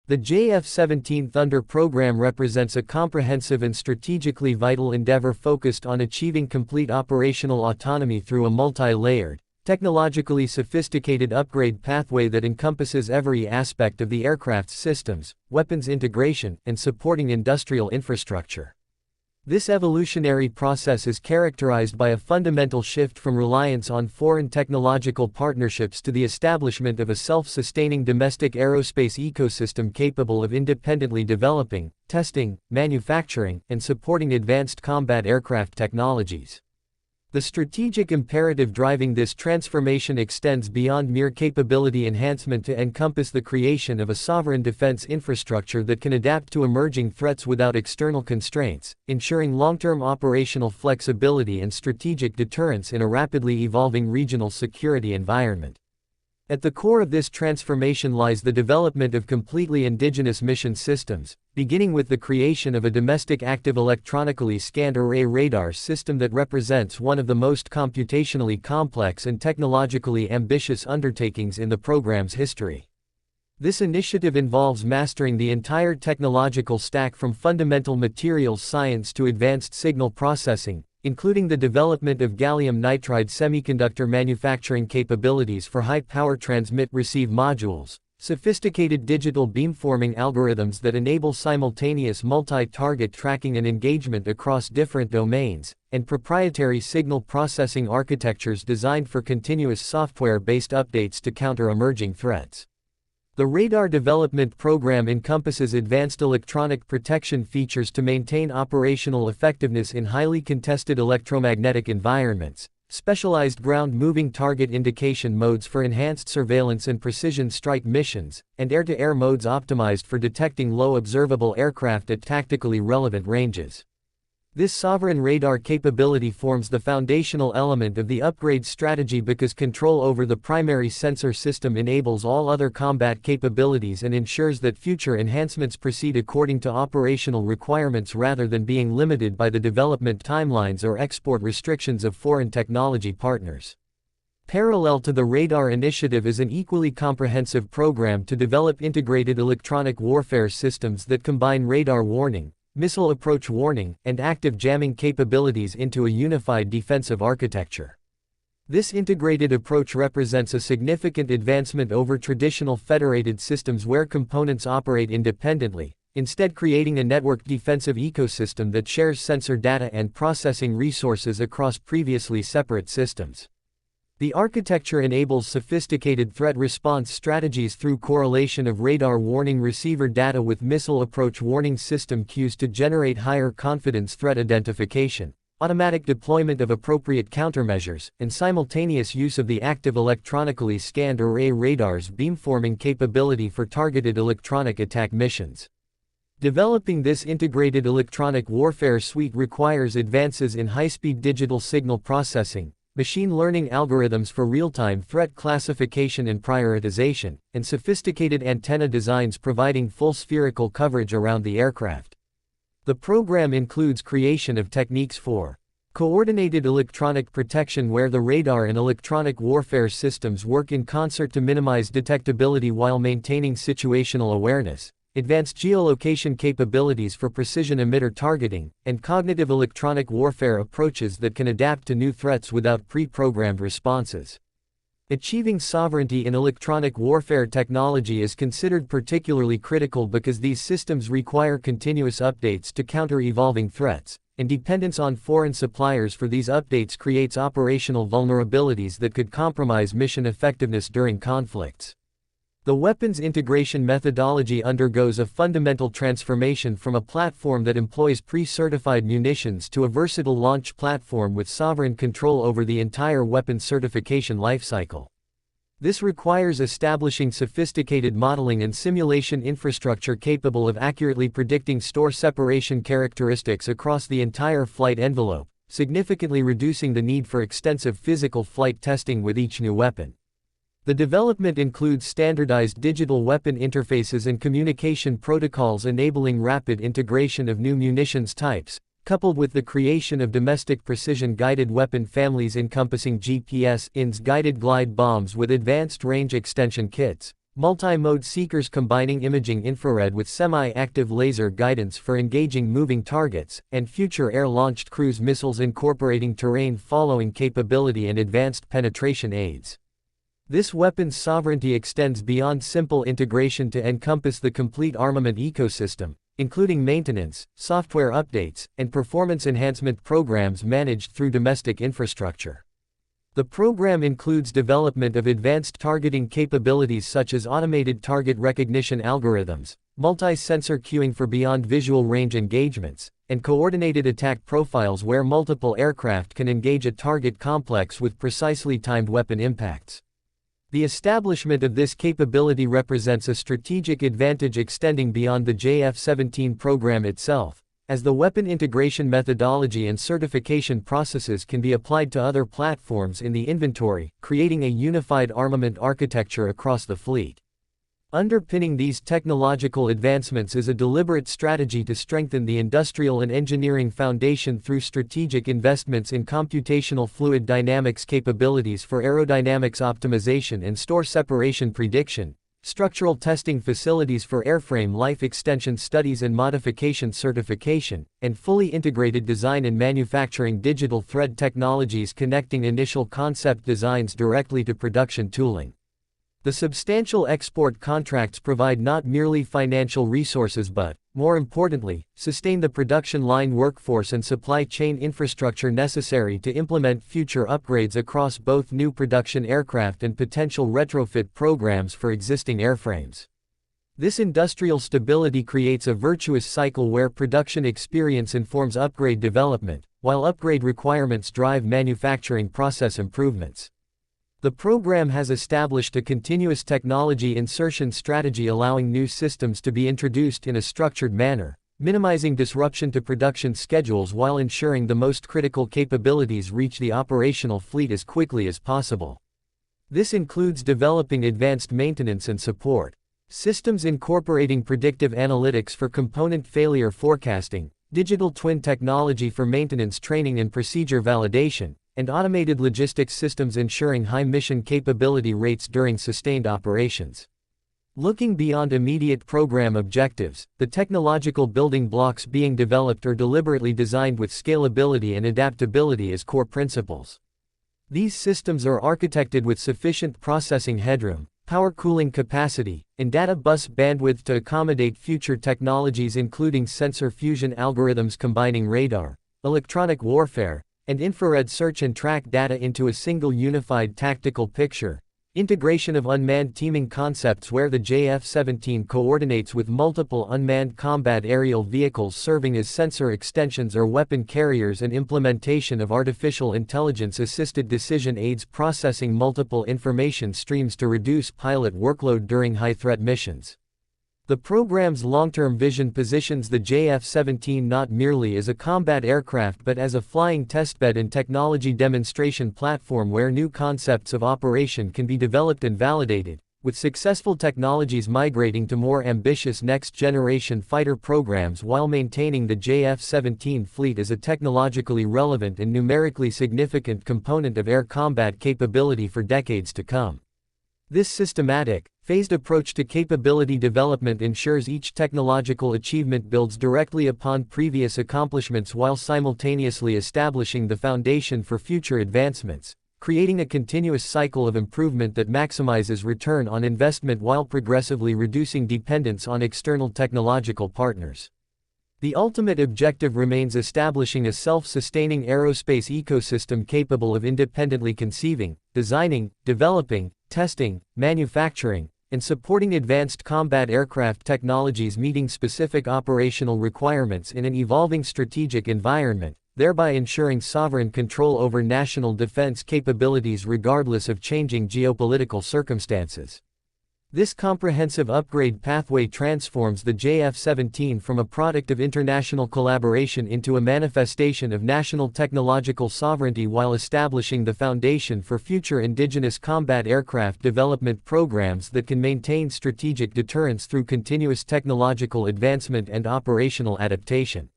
The JF-17 Thunder program represents a comprehensive and strategically vital endeavor focused on achieving complete operational autonomy through a multi-layered, technologically sophisticated upgrade pathway that encompasses every aspect of the aircraft's systems, weapons integration, and supporting industrial infrastructure. This evolutionary process is characterized by a fundamental shift from reliance on foreign technological partnerships to the establishment of a self-sustaining domestic aerospace ecosystem capable of independently developing, testing, manufacturing, and supporting advanced combat aircraft technologies. The strategic imperative driving this transformation extends beyond mere capability enhancement to encompass the creation of a sovereign defense infrastructure that can adapt to emerging threats without external constraints, ensuring long-term operational flexibility and strategic deterrence in a rapidly evolving regional security environment. At the core of this transformation lies the development of completely indigenous mission systems, beginning with the creation of a domestic active electronically scanned array radar system that represents one of the most computationally complex and technologically ambitious undertakings in the program's history. This initiative involves mastering the entire technological stack from fundamental materials science to advanced signal processing, including the development of gallium nitride semiconductor manufacturing capabilities for high-power transmit-receive modules, sophisticated digital beamforming algorithms that enable simultaneous multi-target tracking and engagement across different domains, and proprietary signal processing architectures designed for continuous software-based updates to counter emerging threats. The radar development program encompasses advanced electronic protection features to maintain operational effectiveness in highly contested electromagnetic environments, specialized ground-moving target indication modes for enhanced surveillance and precision strike missions, and air-to-air modes optimized for detecting low observable aircraft at tactically relevant ranges. This sovereign radar capability forms the foundational element of the upgrade strategy because control over the primary sensor system enables all other combat capabilities and ensures that future enhancements proceed according to operational requirements rather than being limited by the development timelines or export restrictions of foreign technology partners. Parallel to the radar initiative is an equally comprehensive program to develop integrated electronic warfare systems that combine radar warning, missile approach warning, and active jamming capabilities into a unified defensive architecture. This integrated approach represents a significant advancement over traditional federated systems where components operate independently, instead creating a networked defensive ecosystem that shares sensor data and processing resources across previously separate systems. The architecture enables sophisticated threat response strategies through correlation of radar warning receiver data with missile approach warning system cues to generate higher confidence threat identification, automatic deployment of appropriate countermeasures, and simultaneous use of the active electronically scanned array radar's beamforming capability for targeted electronic attack missions. Developing this integrated electronic warfare suite requires advances in high-speed digital signal processing, machine learning algorithms for real-time threat classification and prioritization, and sophisticated antenna designs providing full spherical coverage around the aircraft. The program includes creation of techniques for coordinated electronic protection where the radar and electronic warfare systems work in concert to minimize detectability while maintaining situational awareness, advanced geolocation capabilities for precision emitter targeting, and cognitive electronic warfare approaches that can adapt to new threats without pre-programmed responses. Achieving sovereignty in electronic warfare technology is considered particularly critical because these systems require continuous updates to counter evolving threats, and dependence on foreign suppliers for these updates creates operational vulnerabilities that could compromise mission effectiveness during conflicts. The weapons integration methodology undergoes a fundamental transformation from a platform that employs pre-certified munitions to a versatile launch platform with sovereign control over the entire weapons certification lifecycle. This requires establishing sophisticated modeling and simulation infrastructure capable of accurately predicting store separation characteristics across the entire flight envelope, significantly reducing the need for extensive physical flight testing with each new weapon. The development includes standardized digital weapon interfaces and communication protocols enabling rapid integration of new munitions types, coupled with the creation of domestic precision-guided weapon families encompassing GPS-INS guided glide bombs with advanced range extension kits, multi-mode seekers combining imaging infrared with semi-active laser guidance for engaging moving targets, and future air-launched cruise missiles incorporating terrain following capability and advanced penetration aids. This weapon's sovereignty extends beyond simple integration to encompass the complete armament ecosystem, including maintenance, software updates, and performance enhancement programs managed through domestic infrastructure. The program includes development of advanced targeting capabilities such as automated target recognition algorithms, multi-sensor queuing for beyond visual range engagements, and coordinated attack profiles where multiple aircraft can engage a target complex with precisely timed weapon impacts. The establishment of this capability represents a strategic advantage extending beyond the JF-17 program itself, as the weapon integration methodology and certification processes can be applied to other platforms in the inventory, creating a unified armament architecture across the fleet. Underpinning these technological advancements is a deliberate strategy to strengthen the industrial and engineering foundation through strategic investments in computational fluid dynamics capabilities for aerodynamics optimization and store separation prediction, structural testing facilities for airframe life extension studies and modification certification, and fully integrated design and manufacturing digital thread technologies connecting initial concept designs directly to production tooling. The substantial export contracts provide not merely financial resources but, more importantly, sustain the production line workforce and supply chain infrastructure necessary to implement future upgrades across both new production aircraft and potential retrofit programs for existing airframes. This industrial stability creates a virtuous cycle where production experience informs upgrade development, while upgrade requirements drive manufacturing process improvements. The program has established a continuous technology insertion strategy allowing new systems to be introduced in a structured manner, minimizing disruption to production schedules while ensuring the most critical capabilities reach the operational fleet as quickly as possible. This includes developing advanced maintenance and support systems incorporating predictive analytics for component failure forecasting, digital twin technology for maintenance training and procedure validation, and automated logistics systems ensuring high mission capability rates during sustained operations. Looking beyond immediate program objectives, the technological building blocks being developed are deliberately designed with scalability and adaptability as core principles. These systems are architected with sufficient processing headroom, power cooling capacity, and data bus bandwidth to accommodate future technologies including sensor fusion algorithms combining radar, electronic warfare, and infrared search and track data into a single unified tactical picture, integration of unmanned teaming concepts where the JF-17 coordinates with multiple unmanned combat aerial vehicles serving as sensor extensions or weapon carriers, and implementation of artificial intelligence-assisted decision aids processing multiple information streams to reduce pilot workload during high-threat missions. The program's long-term vision positions the JF-17 not merely as a combat aircraft but as a flying testbed and technology demonstration platform where new concepts of operation can be developed and validated, with successful technologies migrating to more ambitious next-generation fighter programs while maintaining the JF-17 fleet as a technologically relevant and numerically significant component of air combat capability for decades to come. This systematic, phased approach to capability development ensures each technological achievement builds directly upon previous accomplishments while simultaneously establishing the foundation for future advancements, creating a continuous cycle of improvement that maximizes return on investment while progressively reducing dependence on external technological partners. The ultimate objective remains establishing a self-sustaining aerospace ecosystem capable of independently conceiving, designing, developing, testing, manufacturing, and supporting advanced combat aircraft technologies meeting specific operational requirements in an evolving strategic environment, thereby ensuring sovereign control over national defense capabilities regardless of changing geopolitical circumstances. This comprehensive upgrade pathway transforms the JF-17 from a product of international collaboration into a manifestation of national technological sovereignty while establishing the foundation for future indigenous combat aircraft development programs that can maintain strategic deterrence through continuous technological advancement and operational adaptation.